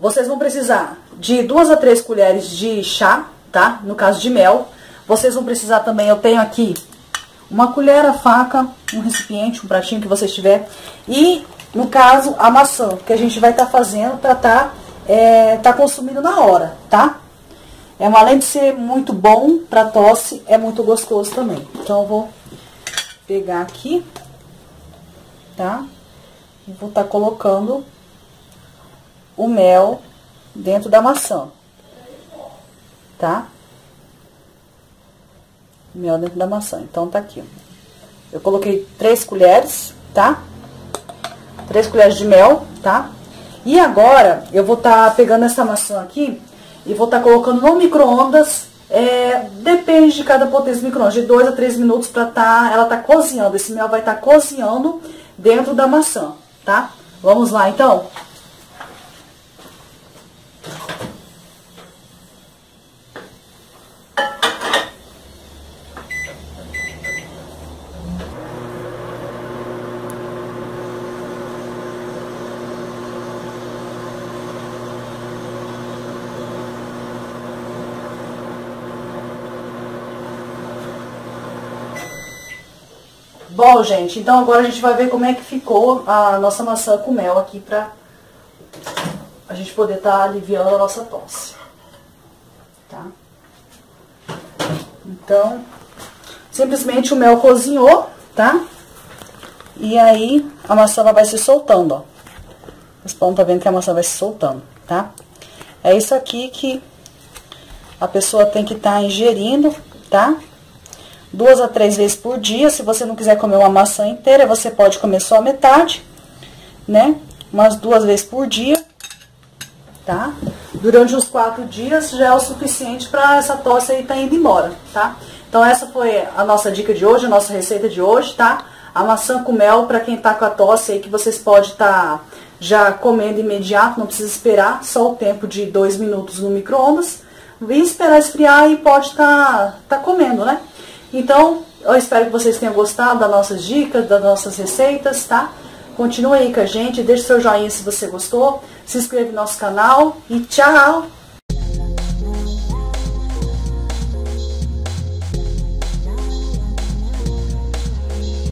vocês vão precisar de 2 a 3 colheres de chá, tá? No caso de mel. Vocês vão precisar também, eu tenho aqui uma colher, a faca, um recipiente, um pratinho que vocês tiverem. E, no caso, a maçã, que a gente vai estar fazendo pra tá consumindo na hora, tá? Além de ser muito bom pra tosse, é muito gostoso também. Então, eu vou pegar aqui, tá? E vou estar colocando o mel dentro da maçã, tá? Mel dentro da maçã. Então, tá aqui. Eu coloquei 3 colheres, tá? 3 colheres de mel, tá? E agora, eu vou estar pegando essa maçã aqui e vou estar colocando no micro-ondas, depende de cada potência do micro-ondas, de 2 a 3 minutos pra ela tá cozinhando. Esse mel vai estar cozinhando dentro da maçã, tá? Vamos lá, então? Bom, gente, então agora a gente vai ver como é que ficou a nossa maçã com mel aqui pra a gente poder estar aliviando a nossa tosse, tá? Então, simplesmente o mel cozinhou, tá? E aí a maçã ela vai se soltando, ó. Vocês podem estar vendo que a maçã vai se soltando, tá? É isso aqui que a pessoa tem que estar ingerindo, tá? 2 a 3 vezes por dia. Se você não quiser comer uma maçã inteira, você pode comer só a metade, né? Umas 2 vezes por dia, tá? Durante os 4 dias já é o suficiente para essa tosse aí tá indo embora, tá? Então essa foi a nossa dica de hoje, a nossa receita de hoje, tá? A maçã com mel para quem tá com a tosse aí, que vocês podem estar já comendo imediato, não precisa esperar, só o tempo de 2 minutos no micro-ondas. Vem esperar esfriar e pode tá comendo, né? Então, eu espero que vocês tenham gostado das nossas dicas, das nossas receitas, tá? Continue aí com a gente, deixe seu joinha se você gostou, se inscreva no nosso canal e tchau!